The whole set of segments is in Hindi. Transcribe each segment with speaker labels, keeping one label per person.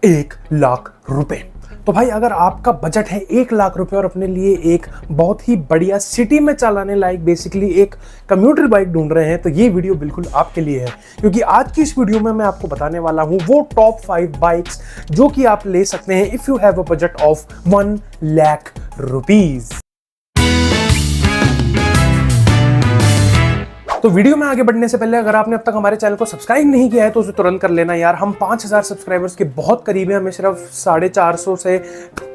Speaker 1: 1,00,000 रुपए। तो भाई अगर आपका बजट है 1,00,000 रुपए और अपने लिए एक बहुत ही बढ़िया सिटी में चलाने लायक बेसिकली एक कम्यूटर बाइक ढूंढ रहे हैं तो ये वीडियो बिल्कुल आपके लिए है, क्योंकि आज की इस वीडियो में मैं आपको बताने वाला हूं वो टॉप 5 बाइक्स जो कि आप ले सकते हैं if you have a budget of 1,00,000 rupees. तो वीडियो में आगे बढ़ने से पहले अगर आपने अब तक हमारे चैनल को सब्सक्राइब नहीं किया है तो उसे तुरंत कर लेना यार। हम 5,000 सब्सक्राइबर्स के बहुत करीब हैं, हमें सिर्फ 450 से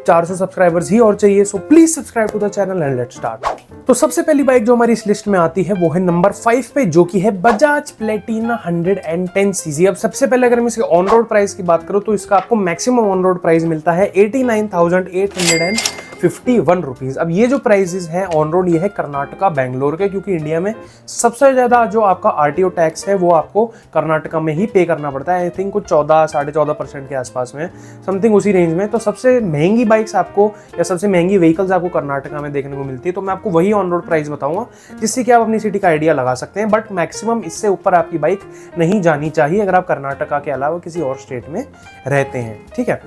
Speaker 1: 400 सब्सक्राइबर्स ही और चाहिए। So please subscribe to the channel and let's start. तो सबसे पहली बाइक जो हमारी इस लिस्ट में आती है वो है नंबर 5 पे, जो कि है बजाज प्लेटिना 110 सीसी। अब सबसे पहले अगर मैं इसके ऑन रोड प्राइस की बात करूं तो इसका आपको मैक्सिमम ऑन रोड प्राइस मिलता है 89,851 रुपीज। अब ये जो प्राइसेस हैं ऑन रोड ये है कर्नाटका बेंगलोर के, क्योंकि इंडिया में सबसे ज्यादा जो आपका आरटीओ टैक्स है वो आपको कर्नाटका में ही पे करना पड़ता है। आई थिंक कुछ 14-14.5% के आसपास में, समथिंग उसी रेंज में। तो सबसे महंगी बाइक्स आपको या सबसे महंगी व्हीकल्स आपको कर्नाटका में देखने को मिलती है। तो मैं आपको वही ऑन रोड प्राइस बताऊंगा जिससे कि आप अपनी सिटी का आइडिया लगा सकते हैं, बट मैक्सिमम इससे ऊपर आपकी बाइक नहीं जानी चाहिए अगर आप कर्नाटका के अलावा किसी और स्टेट में रहते हैं, ठीक है।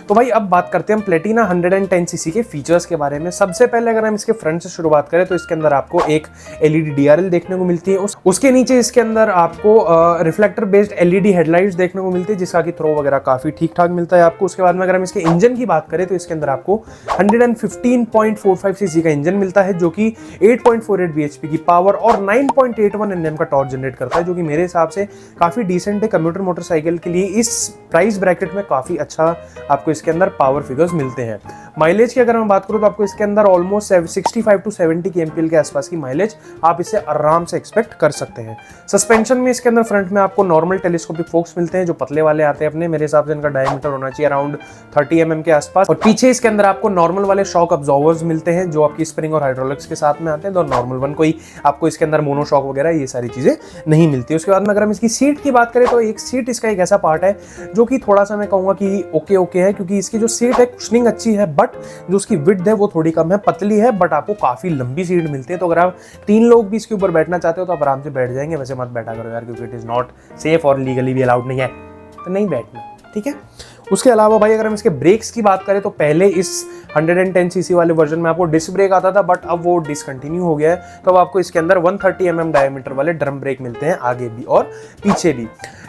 Speaker 1: तो भाई अब बात करते हैं हम प्लेटिना 110 सीसी के फीचर्स के बारे में। सबसे पहले अगर हम इसके फ्रंट से शुरुआत करें तो इसके अंदर आपको एक एलईडी डीआरएल देखने को मिलती है। उसके नीचे इसके अंदर आपको रिफ्लेक्टर बेस्ड एलईडी हेडलाइट्स देखने को मिलती है जिसका कि थ्रो वगैरह काफी ठीक ठाक मिलता है आपको। उसके बाद में अगर हम इसके इंजन की बात करें तो इसके अंदर आपको 115.45 सीसी का इंजन मिलता है जो कि 8.48 bhp की पावर और 9.81 Nm का टॉर्क जनरेट करता है, जो कि मेरे हिसाब से काफी डिसेंट है कम्यूटर मोटरसाइकिल के लिए। इस प्राइस ब्रैकेट में काफी अच्छा आपको इसके अंदर पावर फिगर्स मिलते हैं। माइलेज की अगर मैं बात करूं तो आपको इसके अंदर ऑलमोस्ट 65 to 70 kmpl के आसपास की माइलेज आप इससे आराम से एक्सपेक्ट कर सकते हैं। सस्पेंशन में इसके अंदर फ्रंट में आपको नॉर्मल टेलीस्कोपिक फोक्स मिलते हैं जो पतले वाले आते हैं अपने, मेरे हिसाब से इनका डायमीटर होना चाहिए अराउंड 30 mm के आसपास। और पीछे इसके अंदर आपको नॉर्मल वाले शॉक अब्जॉर्वर्स मिलते हैं जो आपकी स्प्रिंग और हाइड्रोलिक्स के साथ में आते हैं। तो नॉर्मल वन, कोई आपको इसके अंदर मोनो शॉक वगैरह ये सारी चीजें नहीं मिलती। उसके बाद में अगर हम इसकी सीट की बात करें तो एक सीट इसका एक ऐसा पार्ट है जो कि थोड़ा सा मैं कहूंगा कि ओके है, क्योंकि इसकी जो सीट है कुशनिंग अच्छी है, बट जो उसकी विड्थ है वो थोड़ी कम है, पतली है, बट आपको काफी लंबी सीट मिलती है। तो अगर आप 3 लोग भी इसके ऊपर बैठना चाहते हो तो आप आराम से बैठ जाएंगे। वैसे मत बैठा करो यार, क्योंकि इट इज नॉट सेफ और लीगली भी अलाउड नहीं है, तो नहीं बैठना, ठीक है। उसके अलावा भाई अगर हम इसके ब्रेक्स की बात करें तो पहले इस 110 सीसी वाले वर्जन में आपको डिस्क ब्रेक आता था, बट अब वो डिसकंटिन्यू हो गया है। तो अब आपको इसके अंदर 130 mm डायमीटर वाले ड्रम ब्रेक मिलते हैं आगे भी और पीछे भी।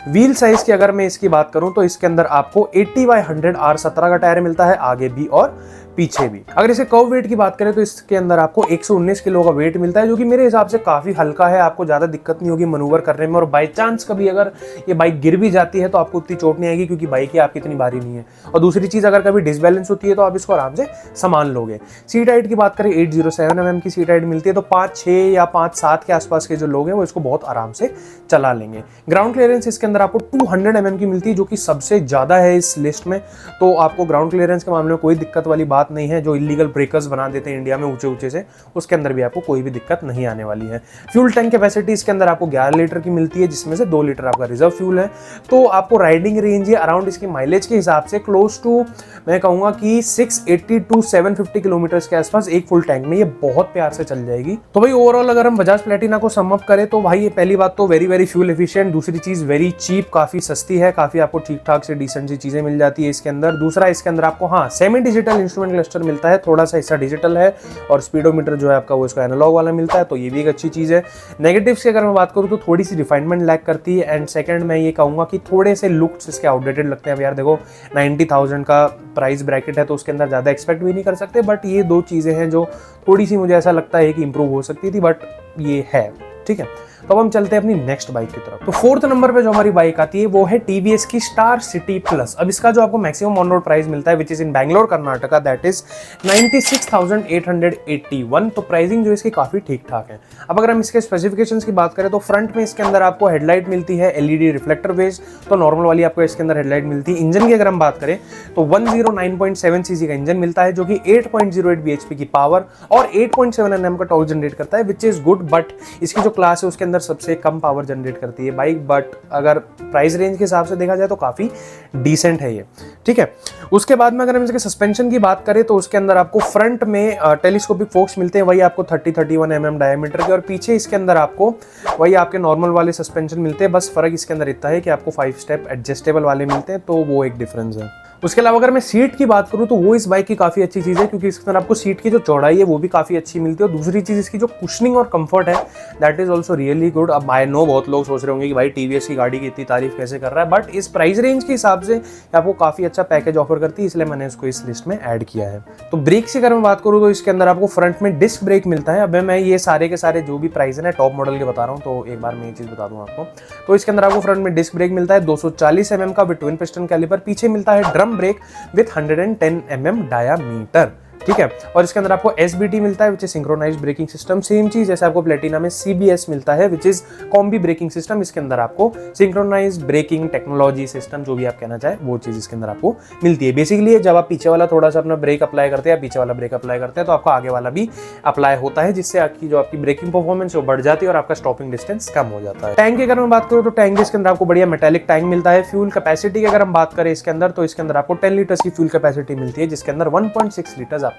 Speaker 1: व्हील साइज की अगर मैं इसकी बात करूं तो इसके अंदर आपको 80/100 R17 का टायर मिलता है आगे भी और पीछे भी। अगर इसे कर्व वेट की बात करें तो इसके अंदर आपको 119 किलो का वेट मिलता है, जो कि मेरे हिसाब से काफी हल्का है। आपको ज्यादा दिक्कत नहीं होगी मनूवर करने में, और बाई चांस कभी अगर ये बाइक गिर भी जाती है तो आपको उतनी चोट नहीं आएगी क्योंकि बाइक ही आपकी इतनी भारी नहीं है। और दूसरी चीज, अगर कभी डिसबैलेंस होती है तो आप इसको आराम से संभाल लोगे। सीट हाइट की बात करें 807 mm की सीट हाइट मिलती है, तो 5'6" या 5'7" के आसपास के जो लोग हैं वो इसको बहुत आराम से चला लेंगे। ग्राउंड क्लियरेंस इसके अंदर आपको 200 mm की मिलती है जो कि सबसे ज्यादा है इस लिस्ट में। तो आपको ग्राउंड क्लियरेंस के मामले में कोई दिक्कत वाली बात नहीं है। जो इलीगल ब्रेकर्स बना देते हैं इंडिया में ऊंचे से, उसके अंदर भी आपको कोई भी दिक्कत नहीं आने वाली है। फ्यूल टैंक कैपेसिटी इसके अंदर आपको 11 लीटर की मिलती है, जिसमें से 2 लीटर आपका रिजर्व फ्यूल है। तो आपको राइडिंग रेंज है अराउंड इसकी माइलेज के हिसाब से क्लोज टू, मैं कहूंगा कि 680 to 750 किलोमीटर के आसपास एक फुल टैंक में ये बहुत प्यार से चल जाएगी। तो भाई ओवरऑल अगर हम बजाज प्लेटिना को सम अप करें तो भाई ये पहली बात तो वेरी फ्यूल एफिशिएंट, दूसरी चीज वेरी चीप, काफी सस्ती है, काफी आपको ठीक ठाक से डिसेंट सी चीजें मिल जाती है इसके अंदर। दूसरा, इसके अंदर आपको सेमी डिजिटल इंस्ट्रूमेंट क्लस्टर मिलता है, थोड़ा सा हिस्सा डिजिटल है, और स्पीडोमीटर जो है आपका वो इसका एनालॉग वाला मिलता है, तो ये भी एक अच्छी चीज है। नेगेटिव्स की अगर मैं बात करूं तो थोड़ी सी रिफाइनमेंट लैक करती है, एंड सेकंड मैं ये कहूंगा कि थोड़े से लुक्स इसके आउटडेटेड लगते हैं। अब यार देखो 90,000 का प्राइस ब्रैकेट है तो उसके अंदर ज्यादा एक्सपेक्ट भी नहीं कर सकते, बट ये 2 चीजें हैं जो थोड़ी सी मुझे ऐसा लगता है कि इंप्रूव हो सकती थी, बट ये है, ठीक है। तो अब हम चलते हैं अपनी नेक्स्ट बाइक की तरफ। तो 4th नंबर पे जो हमारी बाइक आती है वो है टीवीएस की स्टार सिटी प्लस। अब इसका जो आपको मैक्सिमम ऑन रोड प्राइस मिलता है which is in Bangalore Karnataka, that is 96,881। तो प्राइसिंग जो इसकी काफी ठीक ठाक है। अब अगर हम इसके स्पेसिफिकेशंस की बात करें तो फ्रंट में इसके अंदर आपको हेडलाइट मिलती है एलईडी रिफ्लेक्टर बेस्ड, तो नॉर्मल वाली आपको इसके अंदर हेडलाइट मिलती है। इंजन की अगर हम बात करें तो 109.7 सीसी का इंजन मिलता है जो कि 8.08 bhp की पावर और 8.7 Nm का टॉर्क जनरेट करता है, विच इज गुड। बट इसकी जो क्लास है उसके अंदर सबसे कम पावर जनरेट करती है बाइक, बट अगर प्राइस रेंज के हिसाब से देखा जाए तो काफी डिसेंट है ये, ठीक है। उसके बाद में अगर हम इसके सस्पेंशन की बात करें तो उसके अंदर आपको फ्रंट में टेलीस्कोपिक फोक्स मिलते हैं, वही आपको 30-31 mm डायमीटर के, और पीछे इसके अंदर आपको वही आपके नॉर्मल वाले सस्पेंशन मिलते हैं। बस फर्क इसके अंदर इतना है कि आपको 5 स्टेप एडजस्टेबल वाले मिलते हैं, तो वो एक डिफरेंस है। उसके अलावा अगर मैं सीट की बात करूँ तो वो इस बाइक की काफ़ी अच्छी चीज़ है, क्योंकि इसके अंदर आपको सीट की जो चौड़ाई है वो भी काफ़ी अच्छी मिलती है। और दूसरी चीज़ इसकी जो कुशनिंग और कंफर्ट है that is also really good. अब आई नो बहुत लोग सोच रहे होंगे कि भाई टीवीएस की गाड़ी की इतनी तारीफ कैसे कर रहा है, बट इस प्राइस रेंज के हिसाब से आपको काफ़ी अच्छा पैकेज ऑफर करती है, इसलिए मैंने इसको इस लिस्ट में ऐड किया है। तो ब्रेक की अगर मैं बात करूँ तो इसके अंदर आपको फ्रंट में डिस्क ब्रेक मिलता है। अब मैं ये सारे के सारे जो भी प्राइस है ना टॉप मॉडल के बता रहा हूँ, तो एक बार मैं ये चीज़ बता दूँ आपको। तो इसके अंदर आपको फ्रंट में डिस्क ब्रेक मिलता है 240 mm का विद ट्विन पिस्टन कैलिपर, पीछे मिलता है drum brake with 110 mm diameter, ठीक है। और इसके अंदर आपको SBT मिलता है which is synchronized braking system, same चीज जैसे आपको प्लेटिना में CBS मिलता है which is combi braking system. इसके अंदर आपको सिंक्रोनाइज्ड ब्रेकिंग टेक्नोलॉजी सिस्टम, जो भी आप कहना चाहे वो चीज इसके अंदर आपको मिलती है। बेसिकली जब आप पीछे वाला थोड़ा सा अपना ब्रेक अप्लाई करते हैं या पीछे वाला ब्रेक अप्लाई करते हैं तो आपका आगे वाला भी अप्लाई होता है, जिससे आपकी जो आपकी ब्रेकिंग परफॉर्मेंस वो बढ़ जाती है और आपका स्टॉपिंग डिस्टेंस कम हो जाता है। टैंक की अगर मैं बात करूँ तो टैंक इसके अंदर आपको बढ़िया मेटालिक टैंक मिलता है। फ्यूल कैपेसिटी की अगर हम बात करें इसके अंदर तो इसके अंदर आपको 10 लीटर्स की फ्यूल कैपेसिटी मिलती है, जिसके अंदर 1.6 लीटर्स आपका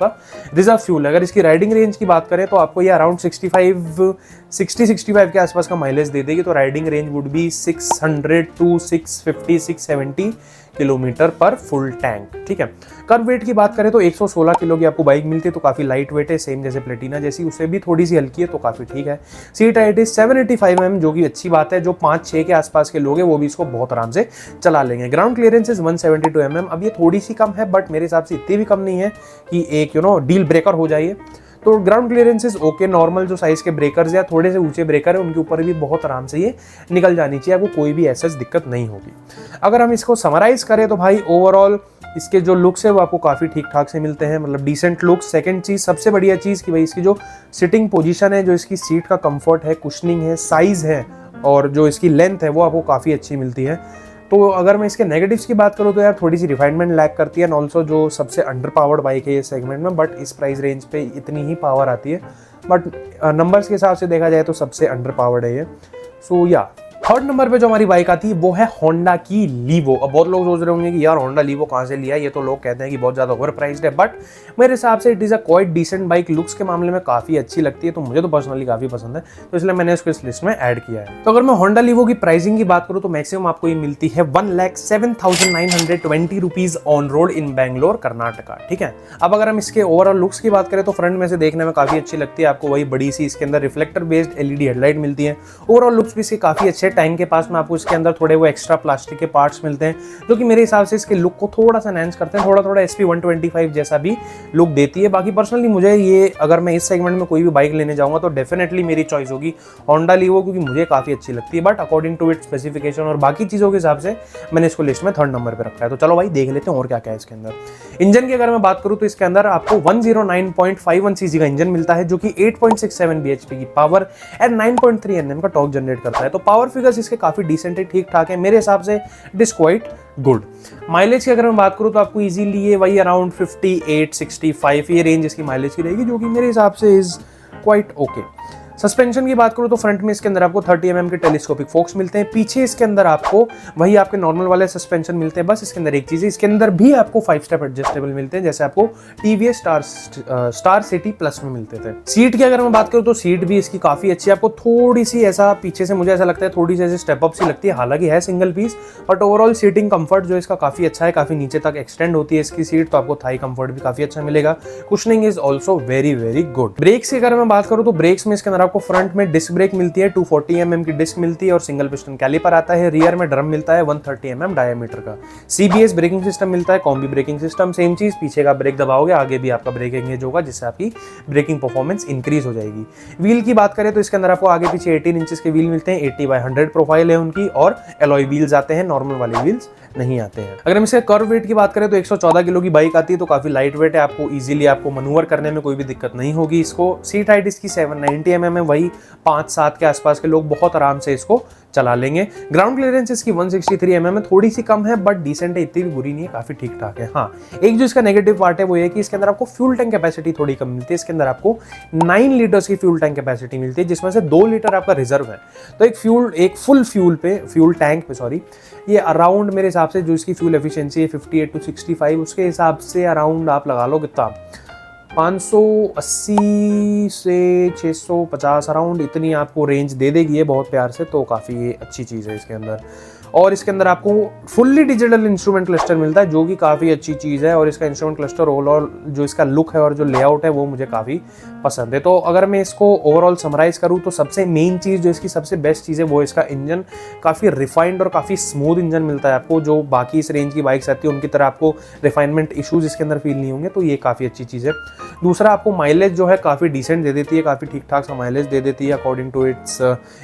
Speaker 1: रिजर्व फ्यूल। अगर इसकी राइडिंग रेंज की बात करें तो आपको ये अराउंड 65 के आसपास का माइलेज दे देगी। तो riding range would be 600 to 650 670 kilometre पर फुल टैंक, ठीक है। कर्व वेट की बात करें तो 116 किलो की आपको बाइक मिलती है, तो काफी लाइट वेट है, सेम जैसे प्लेटिना जैसी, उससे भी थोड़ी सी हल्की है, तो काफी ठीक है। सीट हाइट इज 785 mm, जो कि अच्छी बात है। जो 5-6 के आसपास के लोग हैं वो भी इसको बहुत आराम से चला लेंगे। Ground clearance is 172 mm। अब ये थोड़ी सी कम है, बट मेरे हिसाब से इतनी भी कम नहीं है कि एक डील ब्रेकर हो जाए। तो ground clearance is okay, normal जो साइज के ब्रेकर्स या थोड़े से ऊंचे ब्रेकर है उनके ऊपर भी बहुत आराम से ये निकल जानी चाहिए, आपको कोई भी ऐसा दिक्कत नहीं होगी। अगर हम इसको समराइज करें तो भाई ओवरऑल इसके जो लुक्स है वो आपको काफ़ी ठीक ठाक से मिलते हैं, मतलब डिसेंट लुक्स। सेकंड चीज़, सबसे बढ़िया चीज़ कि भाई इसकी जो सिटिंग पोजीशन है, जो इसकी सीट का कंफर्ट है, कुशनिंग है, साइज़ है और जो इसकी लेंथ है वो आपको काफ़ी अच्छी मिलती है। तो अगर मैं इसके नेगेटिव्स की बात करूँ तो यार थोड़ी सी रिफाइनमेंट लैक करती है, एंड ऑल्सो जो सबसे अंडर पावर्ड बाइक है ये सेगमेंट में, बट इस प्राइस रेंज पे इतनी ही पावर आती है। बट नंबर्स के हिसाब से देखा जाए तो सबसे अंडर पावर्ड है ये। सो या थर्ड नंबर पे जो हमारी बाइक आती है वो है होंडा की लीवो। अब बहुत लोग सोच रहे होंगे कि यार होंडा लीवो कहाँ से लिया, ये तो लोग कहते हैं कि बहुत ज़्यादा ओवर प्राइस्ड है, बट मेरे हिसाब से it is a quite decent bike. Looks के मामले में काफ़ी अच्छी लगती है, तो मुझे तो पर्सनली काफ़ी पसंद है, तो इसलिए मैंने इसको इस लिस्ट में ऐड किया है। तो अगर मैं होंडा लीवो की प्राइसिंग की बात करूँ तो मैक्सिमम आपको ये मिलती है 1,07,920 रुपीज़ ऑन रोड इन बैंगलोर कर्नाटका, ठीक है। अब अगर हम इसके ओवरऑल लुक्स की बात करें तो फ्रंट में से देखने में काफ़ी अच्छी लगती है, आपको वही बड़ी सी इसके अंदर रिफ्लेक्टर बेस्ड LED हेडलाइट मिलती है। ओवरऑल लुक्स भी इसके काफ़ी अच्छे। टैंक के पास में आपको इसके अंदर थोड़े वो एक्स्ट्रा प्लास्टिक के पार्ट्स मिलते हैं, जो कि मेरे हिसाब से इसके लुक को थोड़ा सा एनहांस करते हैं, थोड़ा SP 125 जैसा भी लुक देती है। बाकी पर्सनली मुझे ये, अगर मैं इस सेगमेंट में कोई भी बाइक लेने जाऊंगा तो डेफिनेटली मेरी चॉइस होगी होंडा लीवो, क्योंकि मुझे काफ़ी अच्छी लगती है। But according to its specification और बाकी चीज़ों के हिसाब से मैंने इसको लिस्ट में थर्ड नंबर पर रखा है। तो चलो भाई देख लेते हैं और क्या क्या है इसके अंदर। इंजन की अगर मैं बात करूँ तो इसके अंदर आपको 109.51 cc का इंजन मिलता है, जो कि 8.67 bhp की पावर एंड 9.3 Nm का टॉर्क जनरेट करता है। तो पावर फिगर्स इसके काफ़ी डिसेंट है, ठीक ठाक है मेरे हिसाब से। It is quite good. Mileage की अगर मैं बात करूँ तो आपको इजीली ये वही अराउंड 58-65 ये रेंज इसकी माइलेज की रहेगी, जो कि मेरे हिसाब से इज क्वाइट ओके। सस्पेंशन की बात करूँ तो फ्रंट में इसके अंदर आपको 30 mm के टेलीस्कोपिक फोक्स मिलते हैं, पीछे इसके अंदर आपको वही आपके नॉर्मल वाले सस्पेंशन मिलते हैं। बस इसके अंदर एक चीज़ है, इसके अंदर भी आपको 5 स्टेप एडजस्टेबल मिलते हैं, जैसे आपको TVS स्टार सिटी प्लस में मिलते थे। सीट की अगर मैं बात करूँ तो सीट भी इसकी काफ़ी अच्छी है, आपको थोड़ी सी ऐसा पीछे से मुझे ऐसा लगता है थोड़ी सी ऐसे स्टेप अप सी लगती है, हालांकि है single piece, but overall seating comfort जो इसका काफ़ी अच्छा है, काफ़ी नीचे तक एक्सटेंड होती है इसकी सीट, तो आपको थाई कंफर्ट भी काफ़ी अच्छा मिलेगा। Cushioning is also very very good. Brakes की अगर मैं बात करूँ तो ब्रेक्स में इसके अंदर आपको फ्रंट में डिस्क ब्रेक मिलती है, 240 mm की डिस्क मिलती है और सिंगल पिस्टन कैलिपर आता है। रियर में ड्रम मिलता है 130 mm डायमीटर का। CBS ब्रेकिंग सिस्टम मिलता है, कॉम्बी ब्रेकिंग सिस्टम, सेम चीज, पीछे का ब्रेक दबाओगे आगे भी आपका ब्रेक एंगेज होगा, जिससे आपकी ब्रेकिंग परफॉर्मेंस इंक्रीज हो जाएगी। व्हील की बात करें तो इसके अंदर आपको आगे पीछे 18 इंचेस के व्हील मिलते हैं, 80/100 प्रोफाइल है उनकी, और एलॉय व्हील्स आते हैं, नॉर्मल वाले व्हील्स नहीं आते हैं। अगर हम इसके कर्व वेट की बात करें तो 114 किलो की बाइक आती है, तो काफी लाइट वेट है, आपको इजीली आपको मनूवर करने में कोई भी दिक्कत नहीं होगी। इसको सीट हाइट इसकी 790 mm है, वही 5-7 के आसपास के लोग बहुत आराम से इसको चला लेंगे। ग्राउंड क्लियरेंस इसकी 163 mm है, थोड़ी सी कम है बट डिसेंट है, इतनी भी बुरी नहीं है, काफी ठीक ठाक है। हाँ, एक जो इसका नेगेटिव पार्ट है वो ये कि इसके अंदर आपको फ्यूल टैंक कैपेसिटी थोड़ी कम मिलती है। इसके अंदर आपको 9 लीटर्स की फ्यूल टैंक कैपेसिटी मिलती है, जिसमें से 2 लीटर आपका रिजर्व है। तो एक फुल फ्यूल टैंक पे सॉरी, ये अराउंड मेरे हिसाब से जो इसकी फ्यूल एफिशिएंसी है 58 to 65, उसके हिसाब से अराउंड आप लगा लो कितना 580 से 650 अराउंड इतनी आपको रेंज दे देगी ये बहुत प्यार से, तो काफ़ी अच्छी चीज़ है इसके अंदर। और इसके अंदर आपको फुल्ली डिजिटल इंस्ट्रूमेंट क्लस्टर मिलता है जो कि काफ़ी अच्छी चीज़ है। और इसका इंस्ट्रूमेंट क्लस्टर ओवरऑल जो इसका लुक है और जो लेआउट है वो मुझे काफ़ी पसंद है। तो अगर मैं इसको ओवरऑल समराइज करूँ तो सबसे मेन चीज़ जो इसकी सबसे बेस्ट चीज़ है वो इसका इंजन, काफ़ी रिफाइंड और काफ़ी स्मूथ इंजन मिलता है आपको, जो बाकी इस रेंज की बाइक्स आती है उनकी तरह आपको रिफाइनमेंट इशूज़ इसके अंदर फील नहीं होंगे, तो ये काफ़ी अच्छी चीज़ है। दूसरा, आपको माइलेज जो है काफ़ी डिसेंट दे देती है, काफ़ी ठीक ठाक सा माइलेज दे देती है according to its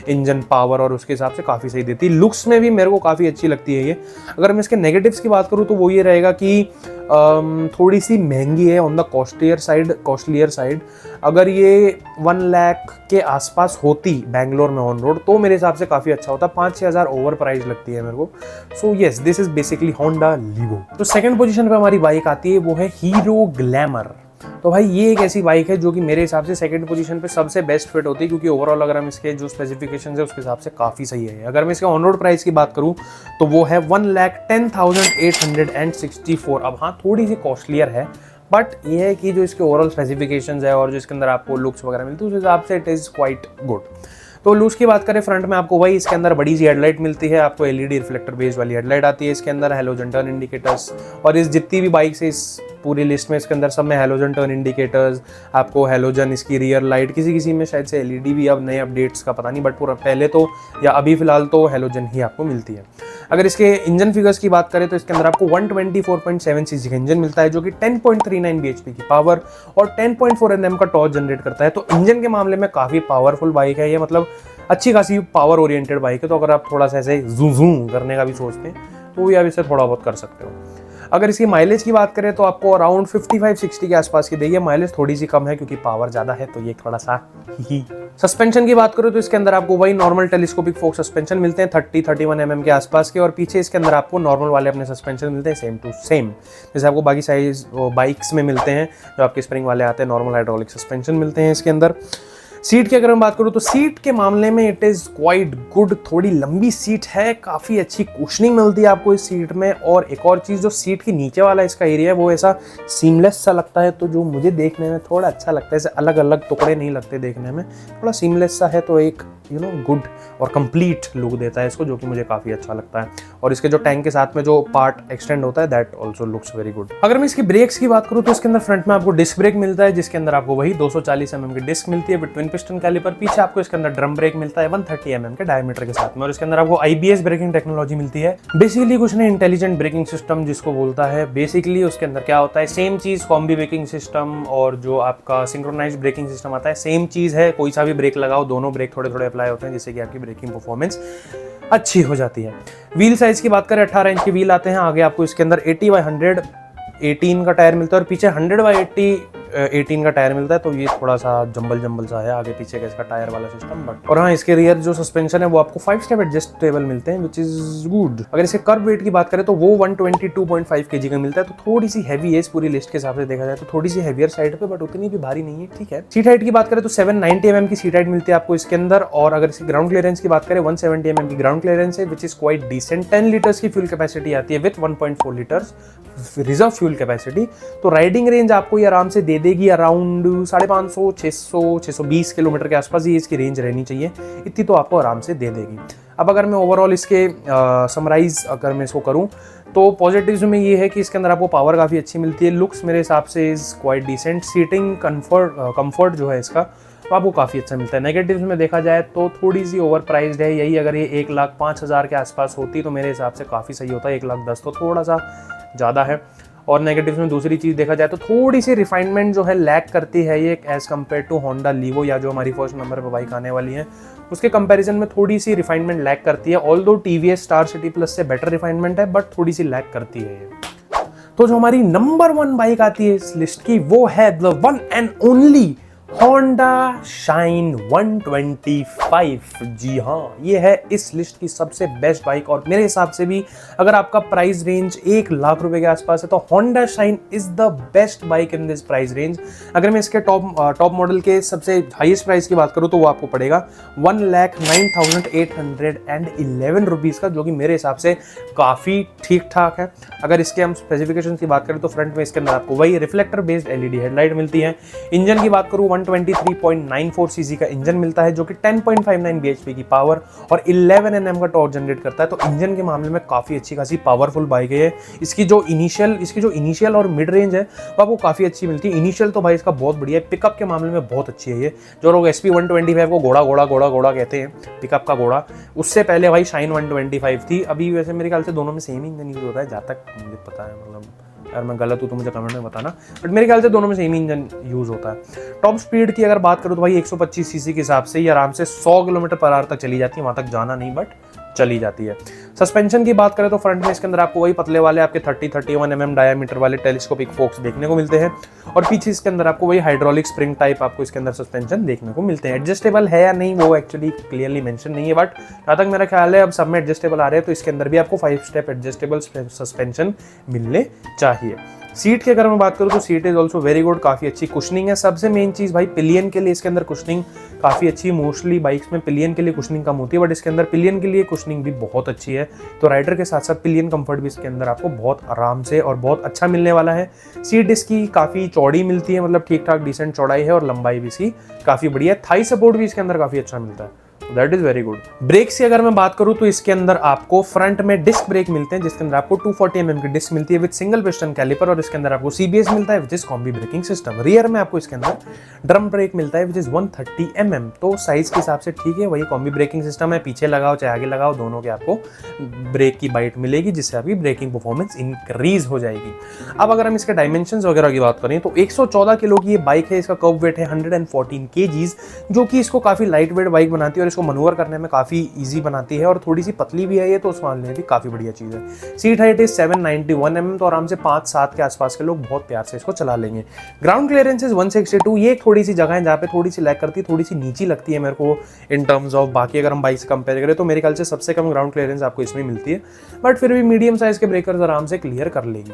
Speaker 1: engine power, और उसके हिसाब से काफ़ी सही देती है। लुक्स में भी मेरे को काफ़ी अच्छी लगती है ये। अगर मैं इसके नेगेटिव्स की बात करूँ तो वो ये रहेगा कि थोड़ी सी महंगी है, ऑन द कॉस्टलियर साइड। अगर ये 1 लाख के आसपास होती बैंगलोर में ऑन रोड तो मेरे हिसाब से काफ़ी अच्छा होता। 5-6 हज़ार ओवर प्राइस लगती है मेरे को। So yes, this is basically Honda Livo. तो सेकंड पोजीशन पे हमारी बाइक आती है वो है हीरो ग्लैमर। तो भाई ये एक ऐसी बाइक है जो कि मेरे हिसाब से सेकंड पोजीशन पे सबसे बेस्ट फिट होती है, क्योंकि ओवरऑल अगर हम इसके जो स्पेसिफिकेशन है उसके हिसाब से काफ़ी सही है। अगर मैं इसके ऑन रोड प्राइस की बात करूँ तो वो है 1,10,864। अब हाँ, थोड़ी सी कॉस्टलियर है, बट ये है कि जो इसके ओवरऑल स्पेसिफिकेशंस है और जो इसके अंदर आपको लुक्स वगैरह मिलती है उस हिसाब से इट इज़ क्वाइट गुड। तो लुक्स की बात करें, फ्रंट में आपको वही इसके अंदर बड़ी सी हेडलाइट मिलती है, आपको एलईडी रिफ्लेक्टर बेस्ड वाली हेडलाइट आती है इसके अंदर, हैलोजन टर्न इंडिकेटर्स, और इस जितनी भी बाइक्स है इस पूरी लिस्ट में इसके अंदर सब में हैलोजन टर्न इंडिकेटर्स, आपको हैलोजन, इसकी रियर लाइट, किसी में शायद से एलईडी भी, अब नए अपडेट्स का पता नहीं, बट पूरा पहले तो या अभी फिलहाल तो हैलोजन ही आपको मिलती है। अगर इसके इंजन फिगर्स की बात करें तो इसके अंदर आपको 124.7 सीसी का इंजन मिलता है जो कि 10.39 bhp की पावर और 10.4 Nm का टॉर्क जनरेट करता है। तो इंजन के मामले में काफ़ी पावरफुल बाइक है ये, मतलब अच्छी खासी पावर ओरिएंटेड बाइक है। तो अगर आप थोड़ा सा ऐसे जूम करने का भी सोचते हैं तो ये आप इसे थोड़ा बहुत कर सकते हो। अगर इसकी माइलेज की बात करें तो आपको अराउंड 55-60 के आसपास की देगी। माइलेज थोड़ी सी कम है क्योंकि पावर ज़्यादा है, तो ये थोड़ा सा ही। सस्पेंशन की बात करो तो इसके अंदर आपको वही नॉर्मल टेलीस्कोपिक फोक सस्पेंशन मिलते हैं 30-31 mm के आसपास के, और पीछे इसके अंदर आपको नॉर्मल वाले अपने सस्पेंशन मिलते हैं सेम टू सेम, जैसे आपको बाकी साइज बाइक्स में मिलते हैं जो आपके स्प्रिंग वाले आते हैं। नॉर्मल हाइड्रोलिक सस्पेंशन मिलते हैं इसके अंदर। सीट की अगर मैं बात करूँ तो सीट के मामले में इट इज़ क्वाइट गुड, थोड़ी लंबी सीट है, काफ़ी अच्छी कुशनिंग मिलती है आपको इस सीट में। और एक और चीज़, जो सीट के नीचे वाला इसका एरिया है वो ऐसा सीमलेस सा लगता है, तो जो मुझे देखने में थोड़ा अच्छा लगता है, ऐसे अलग अलग टुकड़े नहीं लगते देखने में, थोड़ा सीमलेस सा है, तो एक गुड और कंप्लीट लुक देता है इसको, जो कि मुझे काफ़ी अच्छा लगता है। और इसके जो टैंक के साथ में जो पार्ट एक्सटेंड होता है that also looks very good. अगर मैं इसकी ब्रेक्स की बात करूँ तो इसके अंदर फ्रंट में आपको डिस्क ब्रेक मिलता है जिसके अंदर आपको वही 240 mm की डिस्क मिलती है विद ट्विन पिस्टन कैलिपर। पीछे आपको इसके अंदर ड्रम ब्रेक मिलता है 130 mm के डायमीटर के साथ में, और इसके अंदर आपको IBS ब्रेकिंग टेक्नोलॉजी मिलती है। बेसिकली कुछ नहीं, इंटेलिजेंट ब्रेकिंग सिस्टम जिसको बोलता है। बेसिकली उसके अंदर क्या होता है, सेम चीज़ कॉम्बी ब्रेकिंग सिस्टम और जो आपका सिंक्रोनाइज्ड ब्रेकिंग सिस्टम आता है सेम चीज़ है। कोई सा भी ब्रेक लगाओ, दोनों ब्रेक थोड़े थोड़े अप्लाई होते हैं जिससे कि आपकी ब्रेकिंग परफॉर्मेंस अच्छी हो जाती है। व्हील साइज की बात करें 18 इंच के व्हील आते हैं। आगे आपको इसके अंदर 80/100 18 का टायर मिलता है और पीछे 100/80 18 का टायर मिलता है, तो ये थोड़ा सा जंबल सा है आगे पीछे का इसका टायर वाला सिस्टम। बट और हाँ, इसके रियर जो सस्पेंशन है वो आपको 5 स्टेप एडजस्टेबल मिलते हैं विच इज गुड। अगर इसके कर्व वेट की बात करें तो वो 122.5 kg का मिलता है, तो थोड़ी सी हैवी है इस पूरी लिस्ट के हिसाब से देखा जाए तो, थोड़ी सी हैवियर साइड पे, बट उतनी भी भारी नहीं है, ठीक है। सीट हाइट की बात करें तो 790 mm की सीट हाइट मिलती है आपको इसके अंदर। और अगर इसकी ग्राउंड क्लियरेंस की बात करें 170 mm की ग्राउंड क्लियरेंस है which is quite decent. 10 litres की फ्यूल कैपेसिटी आती है with 1.4 litres reserve fuel capacity. तो राइडिंग रेंज आपको ये आराम से दे देगी अराउंड 550, 600, 620 किलोमीटर के आसपास ही इसकी रेंज रहनी चाहिए, इतनी तो आपको आराम से दे देगी। अब अगर मैं ओवरऑल इसके समराइज अगर मैं इसको करूं तो पॉजिटिव्स में ये है कि इसके अंदर आपको पावर काफ़ी अच्छी मिलती है। लुक्स मेरे हिसाब से is quite decent. Seating comfort जो है इसका तो आपको काफ़ी अच्छा मिलता है। नेगेटिव्स में देखा जाए तो थोड़ी सी ओवर प्राइस्ड है, यही अगर ये 1,05,000 के आसपास होती तो मेरे हिसाब से काफ़ी सही होता है। 1,10,000 तो थोड़ा सा ज़्यादा है। और नेगेटिव्स में दूसरी चीज़ देखा जाए तो थोड़ी सी रिफाइनमेंट जो है लैक करती है ये एज़ कम्पेयर टू होंडा लीवो, या जो हमारी फर्स्ट नंबर पर बाइक आने वाली है उसके कंपैरिजन में थोड़ी सी रिफाइनमेंट लैक करती है। Although TVS star city plus से बेटर रिफाइनमेंट है, बट थोड़ी सी लैक करती है ये। तो जो हमारी नंबर 1 बाइक आती है इस लिस्ट की वो है the one and only Honda shine 125। जी हाँ, ये है इस लिस्ट की सबसे बेस्ट बाइक, और मेरे हिसाब से भी अगर आपका प्राइस रेंज 1 लाख रुपए के आसपास है तो Honda shine is the best bike in this price range. अगर मैं इसके टॉप मॉडल के सबसे हाईएस्ट प्राइस की बात करूँ तो वो आपको पड़ेगा 1,09,811 रुपीज़ का, जो कि मेरे हिसाब से काफ़ी ठीक ठाक है। अगर इसके हम स्पेसिफिकेशन की बात करें तो फ्रंट में इसके अंदर आपको वही रिफ्लेक्टर बेस्ड LED हेडलाइट मिलती है। इंजन की बात करूँ 123.94 सीसी का इंजन मिलता है जो कि 10.59 bhp की पावर और 11 Nm का टॉर्क जनरेट करता है। तो इंजन के मामले में काफ़ी अच्छी खासी पावरफुल बाइक है। इसकी जो इनिशियल और मिड रेंज है वो आपको काफ़ी अच्छी मिलती है। इनिशियल तो भाई इसका बहुत बढ़िया है, पिकअप के मामले में बहुत अच्छी है ये। जो लोग SP 125 को घोड़ा घोड़ा घोड़ा घोड़ा कहते हैं, पिकअप का घोड़ा, उससे पहले भाई शाइन 125 थी। अभी वैसे मेरे ख्याल से दोनों में सेम ही इंजन यूज होता है जहाँ तक मुझे पता है, मतलब अगर मैं गलत हूँ तो मुझे कमेंट में बताना, बट मेरे ख्याल से दोनों में सेम ही इंजन यूज होता है। टॉप स्पीड की अगर बात करूँ तो भाई 125 सीसी के हिसाब से ये आराम से 100 किलोमीटर/आवर तक चली जाती है, वहां तक जाना नहीं बट चली जाती है। सस्पेंशन की बात करें तो फ्रंट में इसके अंदर आपको वही पतले वाले आपके 30-31 mm डायामीटर वाले टेलीस्कोपिक फोक्स देखने को मिलते हैं और पीछे इसके अंदर आपको वही हाइड्रोलिक स्प्रिंग टाइप आपको इसके अंदर सस्पेंशन देखने को मिलते हैं। एडजस्टेबल है या नहीं वो एक्चुअली क्लियरली मेंशन नहीं है, बट जहाँ तक मेरा ख्याल है अब सब में एडजस्टेबल आ रहे हैं, तो इसके अंदर भी आपको 5 स्टेप एडजस्टेबल सस्पेंशन मिलने चाहिए। सीट की अगर मैं बात करूँ तो seat is also very good, काफ़ी अच्छी कुशनिंग है। सबसे मेन चीज़ भाई पिलियन के लिए इसके अंदर कुशनिंग काफ़ी अच्छी। मोस्टली बाइक्स में पिलियन के लिए कुशनिंग कम होती है, बट इसके अंदर पिलियन के लिए कुशनिंग भी बहुत अच्छी है। तो राइडर के साथ साथ पिलियन कंफर्ट भी इसके अंदर आपको बहुत आराम से और बहुत अच्छा मिलने वाला है। सीट इसकी काफ़ी चौड़ी मिलती है, मतलब ठीक ठाक डिसेंट चौड़ाई है और लंबाई भी इसकी काफ़ी बढ़िया है। थाई सपोर्ट भी इसके अंदर काफ़ी अच्छा मिलता है, that is very good. Brake की अगर मैं बात करूं तो इसके अंदर आपको फ्रंट में डिस्क ब्रेक मिलते हैं जिसके अंदर आपको 240 mm की डिस्क मिलती है विद सिंगल पिस्टन कैलिपर और इसके अंदर आपको CBS मिलता है which is combi braking system. Rear में आपको इसके अंदर ड्रम ब्रेक मिलता है विच इज 130 mm, तो साइज के हिसाब से ठीक है, वही कॉम्बी ब्रेकिंग सिस्टम है। पीछे लगाओ चाहे आगे लगाओ दोनों के आपको ब्रेक की बाइट मिलेगी जिससे आपकी ब्रेकिंग परफॉर्मेंस इंक्रीज हो जाएगी। अब अगर हम इसके डायमेंशंस वगैरह की बात करें तो 114 किलो की ये बाइक है, इसका कर्व वेट है 114 kgs, जो कि इसको काफी लाइट वेट बाइक बनाती है और इसको मनूवर करने में काफी इजी बनाती है और थोड़ी सी पतली भी है ये, तो उस मामले में भी काफी बढ़िया चीज है। सीट हाइट इज 791 mm, तो आराम से 5-7 के आसपास के लोग बहुत प्यार से इसको चला लेंगे। ग्राउंड क्लियरेंस इज 162, ये एक थोड़ी सी जगह है जहाँ पे थोड़ी सी लैग करती है, थोड़ी सी नीची लगती है मेरे को इन टर्म्स ऑफ। बाकी अगर हम बाइक से कंपेयर करें तो मेरे ख्याल से सबसे कम ग्राउंड क्लियरेंस आपको इसमें मिलती है, बट फिर भी मीडियम साइज के ब्रेकर्स आराम से क्लियर कर लेगी।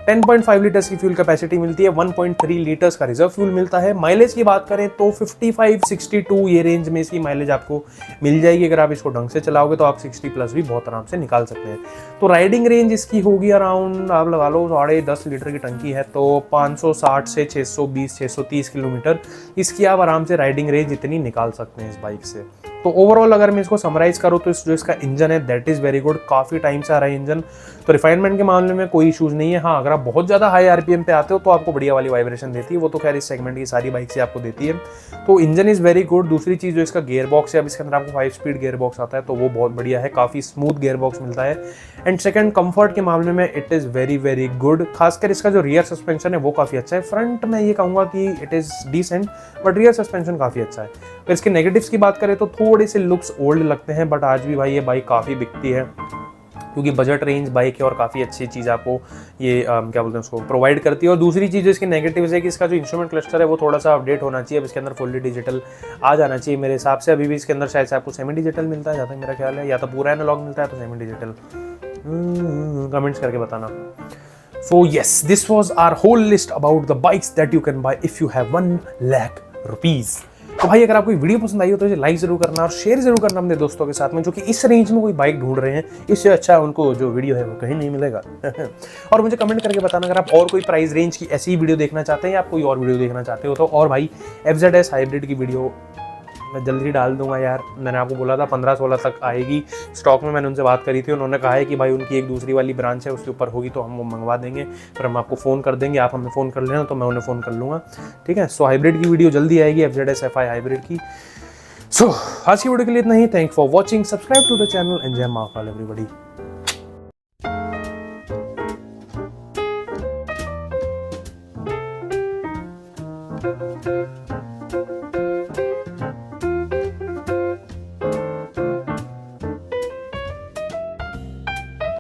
Speaker 1: 10.5 लीटर्स की फ्यूल कैपेसिटी मिलती है, 1.3 लीटर्स का रिजर्व फ्यूल मिलता है। माइलेज की बात करें तो 55-62 ये रेंज में इसकी माइलेज आपको मिल जाएगी। अगर आप इसको ढंग से चलाओगे तो आप 60+ भी बहुत आराम से निकाल सकते हैं। तो राइडिंग रेंज इसकी होगी अराउंड, आप लगा लो 10.5 लीटर की टंकी है तो 560 से 620-630 किलोमीटर इसकी आप आराम से राइडिंग रेंज इतनी निकाल सकते हैं इस बाइक से। तो ओवरऑल अगर मैं इसको समराइज करूँ तो जो इसका इंजन है दैट इज़ वेरी गुड, काफ़ी टाइम से आ रहा है इंजन, तो रिफाइनमेंट के मामले में कोई इशूज़ नहीं है। हाँ, अगर आप बहुत ज़्यादा हाई RPM पे आते हो तो आपको बढ़िया वाली वाइब्रेशन देती है, वो तो खैर इस सेगमेंट की सारी बाइक से आपको देती है। तो इंजन इज़ वेरी गुड। दूसरी चीज़ जो इसका गियर बॉक्स है, अब इसके अंदर आपको 5 स्पीड गियर बॉक्स आता है तो वो बहुत बढ़िया है, काफ़ी स्मूथ गियर बॉक्स मिलता है। एंड सेकंड, कंफर्ट के मामले में it is very very good, खासकर इसका जो रियर सस्पेंशन है वो काफ़ी अच्छा है। फ्रंट में ये कहूँगा कि it is decent, but rear suspension काफ़ी अच्छा है। फिर इसके नेगेटिव्स की बात करें तो थोड़े से लुक्स ओल्ड लगते हैं, बट आज भी भाई ये बाइक काफ़ी बिकती है क्योंकि बजट रेंज बाइक है और काफ़ी अच्छी चीज़ आपको ये क्या बोलते हैं उसको प्रोवाइड करती है। और दूसरी चीज़ जो इसकी नेगेटिव्स है कि इसका जो इंस्ट्रूमेंट क्लस्टर है वो थोड़ा सा अपडेट होना चाहिए, अब इसके अंदर फुल्ली डिजिटल आ जाना चाहिए मेरे हिसाब से। अभी भी इसके अंदर शायद से आपको सेमी डिजिटल मिलता है जहाँ तक मेरा ख्याल है, या तो पूरा एनालॉग मिलता है तो सेमी डिजिटल, कमेंट्स करके बताना। So yes, this was our whole list about the bikes that you can buy if you have 1 lakh rupees. तो भाई अगर आपको वीडियो पसंद आई हो तो इसे लाइक जरूर करना और शेयर जरूर करना अपने दोस्तों के साथ में जो कि इस रेंज में कोई बाइक ढूंढ रहे हैं। इससे अच्छा उनको जो वीडियो है वो कहीं नहीं मिलेगा। और मुझे कमेंट करके बताना अगर आप और कोई प्राइस रेंज की ऐसी ही वीडियो देखना चाहते हैं या आप कोई और वीडियो देखना चाहते हो तो। और भाई FZS हाइब्रिड की वीडियो मैं जल्दी डाल दूंगा यार, मैंने आपको बोला था 15-16 तक आएगी स्टॉक में। मैंने उनसे बात करी थी, उन्होंने कहा है कि भाई उनकी एक दूसरी वाली ब्रांच है उसके ऊपर होगी तो हम वो मंगवा देंगे, फिर हम आपको फ़ोन कर देंगे, आप हमें फ़ोन कर लेना तो मैं उन्हें फ़ोन कर लूँगा, ठीक है। सो हाइब्रिड की वीडियो जल्दी आएगी FZS FI हाइब्रिड की। सो आज की वीडियो के लिए इतना ही। Thank for watching, subscribe to the channel and जय महाकाल एवरीबॉडी।